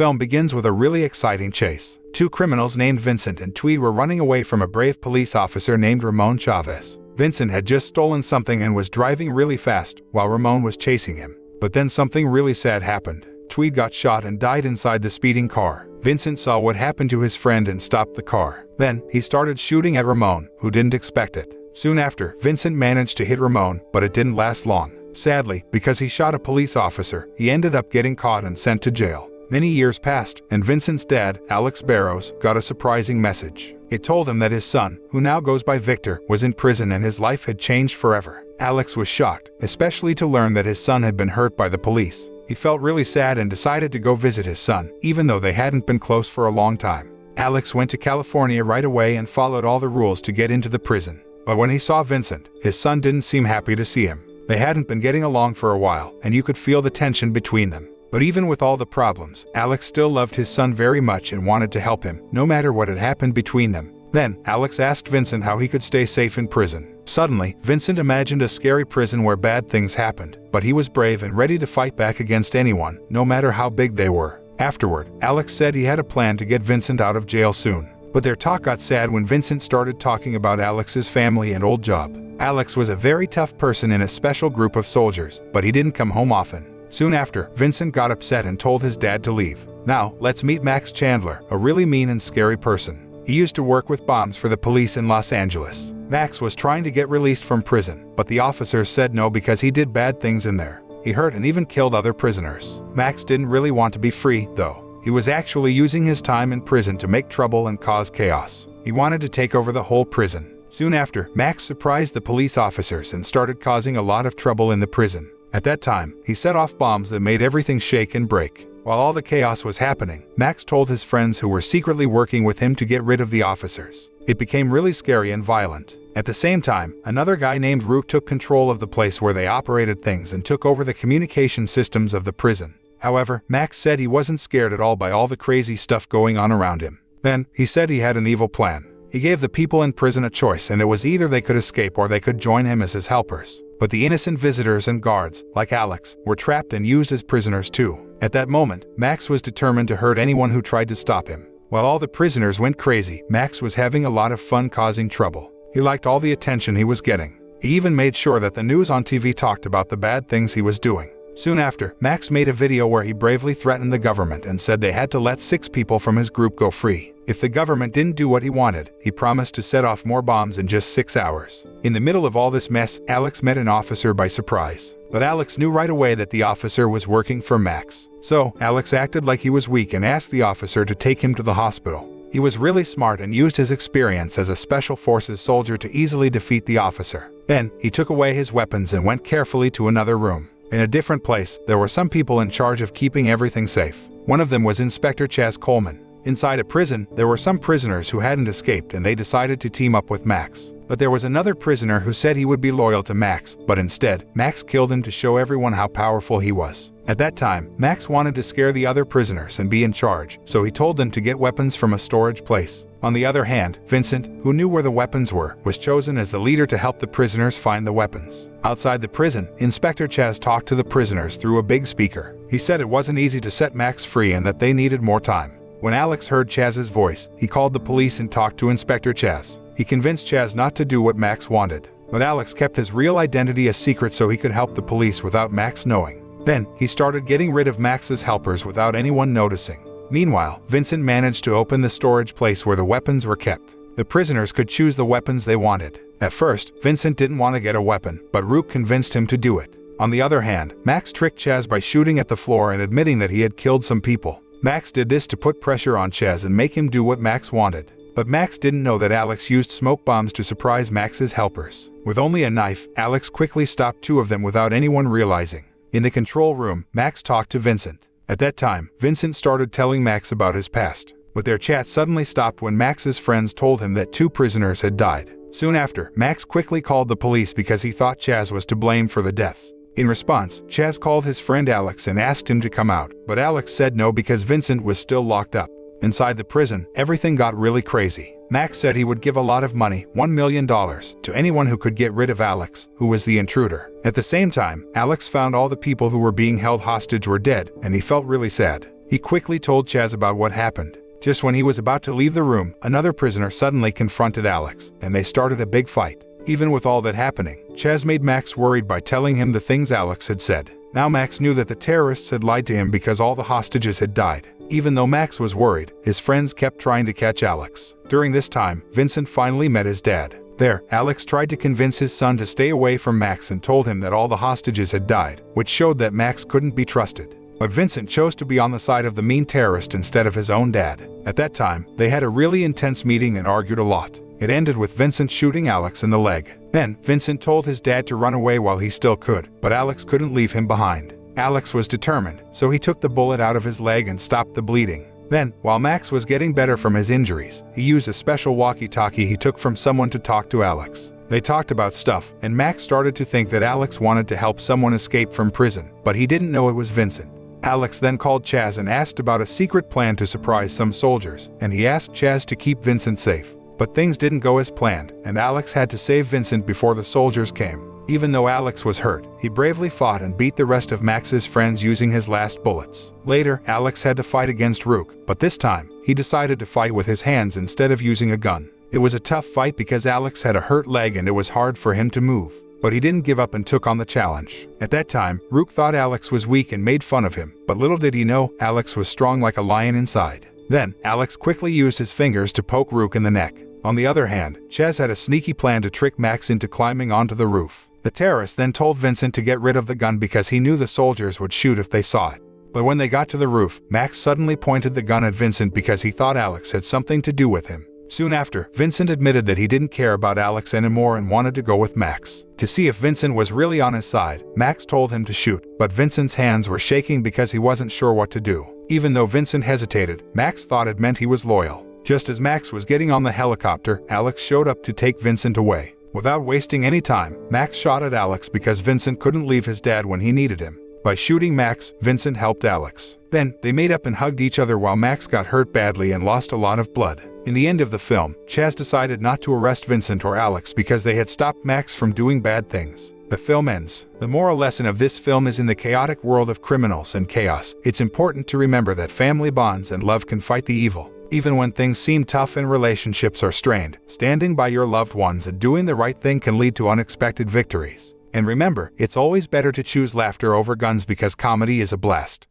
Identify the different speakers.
Speaker 1: film begins with a really exciting chase. Two criminals named Vincent and Tweed were running away from a brave police officer named Ramon Chavez. Vincent had just stolen something and was driving really fast while Ramon was chasing him. But then something really sad happened. Tweed got shot and died inside the speeding car. Vincent saw what happened to his friend and stopped the car. Then, he started shooting at Ramon, who didn't expect it. Soon after, Vincent managed to hit Ramon, but it didn't last long. Sadly, because he shot a police officer, he ended up getting caught and sent to jail. Many years passed, and Vincent's dad, Alex Barrows, got a surprising message. It told him that his son, who now goes by Victor, was in prison and his life had changed forever. Alex was shocked, especially to learn that his son had been hurt by the police. He felt really sad and decided to go visit his son, even though they hadn't been close for a long time. Alex went to California right away and followed all the rules to get into the prison. But when he saw Vincent, his son didn't seem happy to see him. They hadn't been getting along for a while, and you could feel the tension between them. But even with all the problems, Alex still loved his son very much and wanted to help him, no matter what had happened between them. Then, Alex asked Vincent how he could stay safe in prison. Suddenly, Vincent imagined a scary prison where bad things happened, but he was brave and ready to fight back against anyone, no matter how big they were. Afterward, Alex said he had a plan to get Vincent out of jail soon. But their talk got sad when Vincent started talking about Alex's family and old job. Alex was a very tough person in a special group of soldiers, but he didn't come home often. Soon after, Vincent got upset and told his dad to leave. Now, let's meet Max Chandler, a really mean and scary person. He used to work with bombs for the police in Los Angeles. Max was trying to get released from prison, but the officers said no because he did bad things in there. He hurt and even killed other prisoners. Max didn't really want to be free, though. He was actually using his time in prison to make trouble and cause chaos. He wanted to take over the whole prison. Soon after, Max surprised the police officers and started causing a lot of trouble in the prison. At that time, he set off bombs that made everything shake and break. While all the chaos was happening, Max told his friends who were secretly working with him to get rid of the officers. It became really scary and violent. At the same time, another guy named Rook took control of the place where they operated things and took over the communication systems of the prison. However, Max said he wasn't scared at all by all the crazy stuff going on around him. Then, he said he had an evil plan. He gave the people in prison a choice, and it was either they could escape or they could join him as his helpers. But the innocent visitors and guards, like Alex, were trapped and used as prisoners too. At that moment, Max was determined to hurt anyone who tried to stop him. While all the prisoners went crazy, Max was having a lot of fun causing trouble. He liked all the attention he was getting. He even made sure that the news on TV talked about the bad things he was doing. Soon after, Max made a video where he bravely threatened the government and said they had to let 6 people from his group go free. If the government didn't do what he wanted, he promised to set off more bombs in just 6 hours. In the middle of all this mess, Alex met an officer by surprise. But Alex knew right away that the officer was working for Max. So, Alex acted like he was weak and asked the officer to take him to the hospital. He was really smart and used his experience as a special forces soldier to easily defeat the officer. Then, he took away his weapons and went carefully to another room. In a different place, there were some people in charge of keeping everything safe. One of them was Inspector Chaz Coleman. Inside a prison, there were some prisoners who hadn't escaped and they decided to team up with Max. But there was another prisoner who said he would be loyal to Max, but instead, Max killed him to show everyone how powerful he was. At that time, Max wanted to scare the other prisoners and be in charge, so he told them to get weapons from a storage place. On the other hand, Vincent, who knew where the weapons were, was chosen as the leader to help the prisoners find the weapons. Outside the prison, Inspector Chaz talked to the prisoners through a big speaker. He said it wasn't easy to set Max free and that they needed more time. When Alex heard Chaz's voice, he called the police and talked to Inspector Chaz. He convinced Chaz not to do what Max wanted. But Alex kept his real identity a secret so he could help the police without Max knowing. Then, he started getting rid of Max's helpers without anyone noticing. Meanwhile, Vincent managed to open the storage place where the weapons were kept. The prisoners could choose the weapons they wanted. At first, Vincent didn't want to get a weapon, but Rook convinced him to do it. On the other hand, Max tricked Chaz by shooting at the floor and admitting that he had killed some people. Max did this to put pressure on Chaz and make him do what Max wanted. But Max didn't know that Alex used smoke bombs to surprise Max's helpers. With only a knife, Alex quickly stopped 2 of them without anyone realizing. In the control room, Max talked to Vincent. At that time, Vincent started telling Max about his past. But their chat suddenly stopped when Max's friends told him that 2 prisoners had died. Soon after, Max quickly called the police because he thought Chaz was to blame for the deaths. In response, Chaz called his friend Alex and asked him to come out, but Alex said no because Vincent was still locked up. Inside the prison, everything got really crazy. Max said he would give a lot of money, $1 million, to anyone who could get rid of Alex, who was the intruder. At the same time, Alex found all the people who were being held hostage were dead, and he felt really sad. He quickly told Chaz about what happened. Just when he was about to leave the room, another prisoner suddenly confronted Alex, and they started a big fight. Even with all that happening, Chaz made Max worried by telling him the things Alex had said. Now Max knew that the terrorists had lied to him because all the hostages had died. Even though Max was worried, his friends kept trying to catch Alex. During this time, Vincent finally met his dad. There, Alex tried to convince his son to stay away from Max and told him that all the hostages had died, which showed that Max couldn't be trusted. But Vincent chose to be on the side of the mean terrorist instead of his own dad. At that time, they had a really intense meeting and argued a lot. It ended with Vincent shooting Alex in the leg. Then, Vincent told his dad to run away while he still could, but Alex couldn't leave him behind. Alex was determined, so he took the bullet out of his leg and stopped the bleeding. Then, while Max was getting better from his injuries, he used a special walkie-talkie he took from someone to talk to Alex. They talked about stuff, and Max started to think that Alex wanted to help someone escape from prison, but he didn't know it was Vincent. Alex then called Chaz and asked about a secret plan to surprise some soldiers, and he asked Chaz to keep Vincent safe. But things didn't go as planned, and Alex had to save Vincent before the soldiers came. Even though Alex was hurt, he bravely fought and beat the rest of Max's friends using his last bullets. Later, Alex had to fight against Rook, but this time, he decided to fight with his hands instead of using a gun. It was a tough fight because Alex had a hurt leg and it was hard for him to move. But he didn't give up and took on the challenge. At that time, Rook thought Alex was weak and made fun of him, but little did he know, Alex was strong like a lion inside. Then, Alex quickly used his fingers to poke Rook in the neck. On the other hand, Chaz had a sneaky plan to trick Max into climbing onto the roof. The terrorist then told Vincent to get rid of the gun because he knew the soldiers would shoot if they saw it. But when they got to the roof, Max suddenly pointed the gun at Vincent because he thought Alex had something to do with him. Soon after, Vincent admitted that he didn't care about Alex anymore and wanted to go with Max. To see if Vincent was really on his side, Max told him to shoot, but Vincent's hands were shaking because he wasn't sure what to do. Even though Vincent hesitated, Max thought it meant he was loyal. Just as Max was getting on the helicopter, Alex showed up to take Vincent away. Without wasting any time, Max shot at Alex because Vincent couldn't leave his dad when he needed him. By shooting Max, Vincent helped Alex. Then, they made up and hugged each other while Max got hurt badly and lost a lot of blood. In the end of the film, Chaz decided not to arrest Vincent or Alex because they had stopped Max from doing bad things. The film ends. The moral lesson of this film is in the chaotic world of criminals and chaos, it's important to remember that family bonds and love can fight the evil. Even when things seem tough and relationships are strained, standing by your loved ones and doing the right thing can lead to unexpected victories. And remember, it's always better to choose laughter over guns because comedy is a blast.